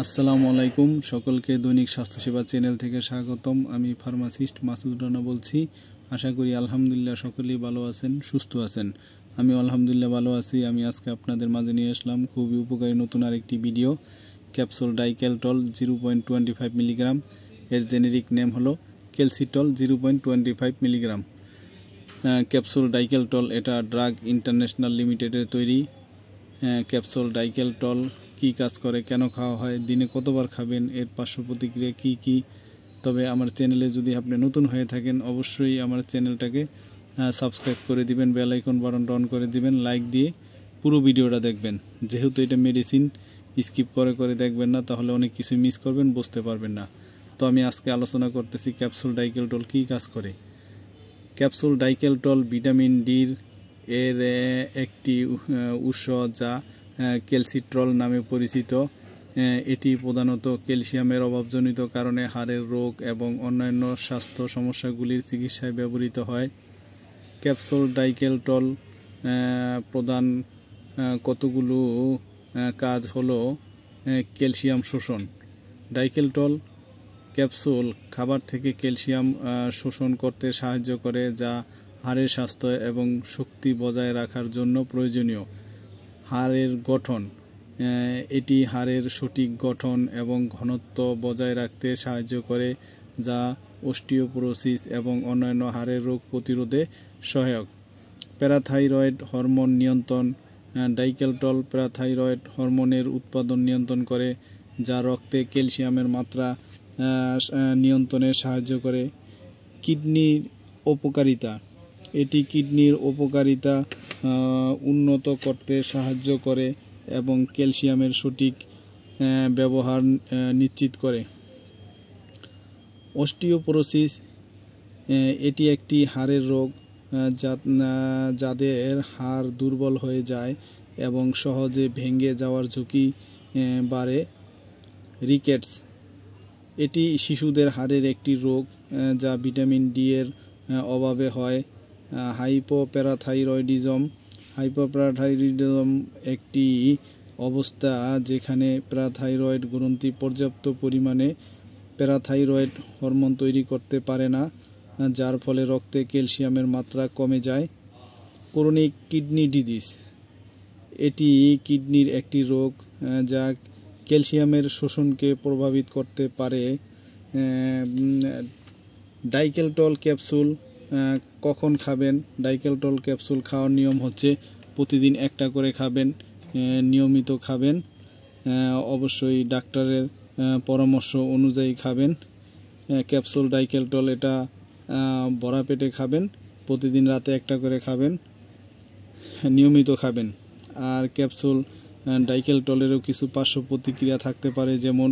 আসসালামু আলাইকুম সকলকে দৈনিক স্বাস্থ্যসেবা চ্যানেল থেকে স্বাগতম। আমি ফার্মাসিস্ট মাসুদ রানা বলছি। আশা করি আলহামদুলিল্লাহ সকলেই ভালো আছেন, সুস্থ আছেন। আমি আলহামদুলিল্লাহ ভালো আছি। আমি আজকে আপনাদের মাঝে নিয়ে আসলাম খুবই উপকারী নতুন আরেকটি ভিডিও। ক্যাপসুল ডাইকেলটল 0.25 মিলিগ্রাম, এর জেনেরিক নেম হলো ক্যালসিটল 0.25 মিলিগ্রাম। ক্যাপসুল ডাইকেলটল এটা ড্রাগ ইন্টারন্যাশনাল লিমিটেডের তৈরি। ক্যাপসুল ডাইকেলটল কী কাজ করে, কেন খাওয়া হয়, দিনে কতবার খাবেন, এর পার্শ্ব প্রতিক্রিয়া কী কী। তবে আমার চ্যানেলে যদি আপনি নতুন হয়ে থাকেন অবশ্যই আমার চ্যানেলটাকে সাবস্ক্রাইব করে দিবেন, বেল আইকন বাটনটা অন করে দিবেন, লাইক দিয়ে পুরো ভিডিওটা দেখবেন। যেহেতু এটা মেডিসিন, স্কিপ করে করে দেখবেন না, তাহলে অনেক কিছু মিস করবেন, বুঝতে পারবেন না। তো আমি আজকে আলোচনা করতেছি ক্যাপসুল ডাইকেলটল কী কাজ করে। ক্যাপসুল ডাইকেলটল ভিটামিন ডির এর একটি উৎস যা ক্যালসিট্রল নামে পরিচিত। এটি প্রধানত ক্যালসিয়ামের অভাবজনিত কারণে হাড়ের রোগ এবং অন্যান্য স্বাস্থ্য সমস্যাগুলির চিকিৎসায় ব্যবহৃত হয়। ক্যাপসুল ডাইকেলটল প্রধান কতগুলো কাজ হলো ক্যালসিয়াম শোষণ। ডাইকেলটল ক্যাপসুল খাবার থেকে ক্যালসিয়াম শোষণ করতে সাহায্য করে, যা হাড়ের স্বাস্থ্য এবং শক্তি বজায় রাখার জন্য প্রয়োজনীয়। হাড়ের গঠন, এটি হাড়ের সঠিক গঠন এবং ঘনত্ব বজায় রাখতে সাহায্য করে, যা অস্টিওপোরোসিস এবং অন্যান্য হাড়ের রোগ প্রতিরোধে সহায়ক। প্যারাথাইরয়েড হরমোন নিয়ন্ত্রণ, ডাইকেলটল প্যারাথাইরয়েড হরমোনের উৎপাদন নিয়ন্ত্রণ করে, যা রক্তে ক্যালসিয়ামের মাত্রা নিয়ন্ত্রণে সাহায্য করে। কিডনির উপকারিতা, এটি কিডনির উপকারিতা উন্নত করতে সাহায্য করে এবং ক্যালসিয়ামের সঠিক ব্যবহার নিশ্চিত করে। অস্টিওপোরোসিস, এটি একটি হাড়ের রোগ যাদের হাড় দুর্বল হয়ে যায় এবং সহজে ভেঙে যাওয়ার ঝুঁকি বাড়ে। রিকেটস, এটি শিশুদের হাড়ের একটি রোগ যা ভিটামিন ডি এর অভাবে হয়। হাইপোপ্যারাথাইরয়েডিজম একটি অবস্থা যেখানে প্যারাথাইরয়েড গ্রন্থি পর্যাপ্ত পরিমাণে প্যারাথাইরয়েড হরমোন তৈরি করতে পারে না, যার ফলে রক্তে ক্যালসিয়ামের মাত্রা কমে যায়। ক্রনিক কিডনি ডিজিজ, এটি কিডনির একটি রোগ যা ক্যালসিয়ামের শোষণকে প্রভাবিত করতে পারে। ডাইকেলটল ক্যাপসুল কখন খাবেন? ডাইকেলটল ক্যাপসুল খাওয়ার নিয়ম হচ্ছে প্রতিদিন একটা করে খাবেন, নিয়মিত খাবেন, অবশ্যই ডাক্তারের পরামর্শ অনুযায়ী খাবেন। ক্যাপসুল ডাইকেলটল এটা ভরা পেটে খাবেন, প্রতিদিন রাতে একটা করে খাবেন, নিয়মিত খাবেন। আর ক্যাপসুল ডাইকেলটলেরও কিছু পার্শ্ব প্রতিক্রিয়া থাকতে পারে, যেমন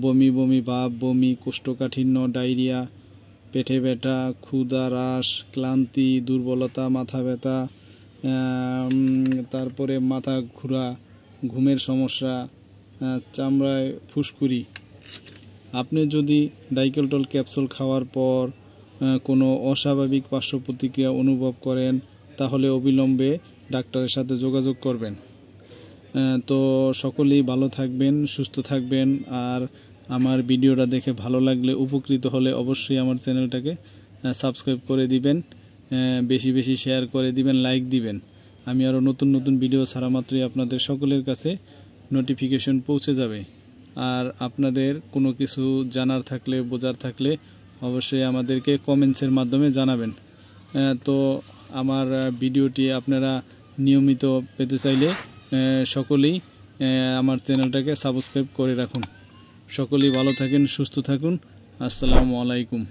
বমি বমি ভাব, বমি, কোষ্ঠকাঠিন্য, ডায়রিয়া, পেটে ব্যথা, ক্ষুধা হ্রাস, ক্লান্তি, দুর্বলতা, মাথা ব্যথা, তারপরে মাথা ঘোরা, ঘুমের সমস্যা, চামড়ায় ফুসকুড়ি। আপনি যদি ডাইকেলটল ক্যাপসুল খাওয়ার পর কোনো অস্বাভাবিক পার্শ্ব প্রতিক্রিয়া অনুভব করেন তাহলে অবিলম্বে ডাক্তারের সাথে যোগাযোগ করবেন। তো সকলেই ভালো থাকবেন, সুস্থ থাকবেন। আর আমার ভিডিওটা দেখে ভালো লাগলে, উপকৃত হলে অবশ্যই আমার চ্যানেলটাকে সাবস্ক্রাইব করে দিবেন, বেশি বেশি শেয়ার করে দিবেন, লাইক দিবেন। আমি আরও নতুন নতুন ভিডিও ছাড়া মাত্রই আপনাদের সকলের কাছে নোটিফিকেশন পৌঁছে যাবে। আর আপনাদের কোনো কিছু জানার থাকলে, বোঝার থাকলে অবশ্যই আমাদেরকে কমেন্টসের মাধ্যমে জানাবেন। তো আমার ভিডিওটি আপনারা নিয়মিত পেতে চাইলে সকলেই আমার চ্যানেলটাকে সাবস্ক্রাইব করে রাখুন। সকলেই ভালো থাকেন, সুস্থ থাকুন। আসসালামু আলাইকুম।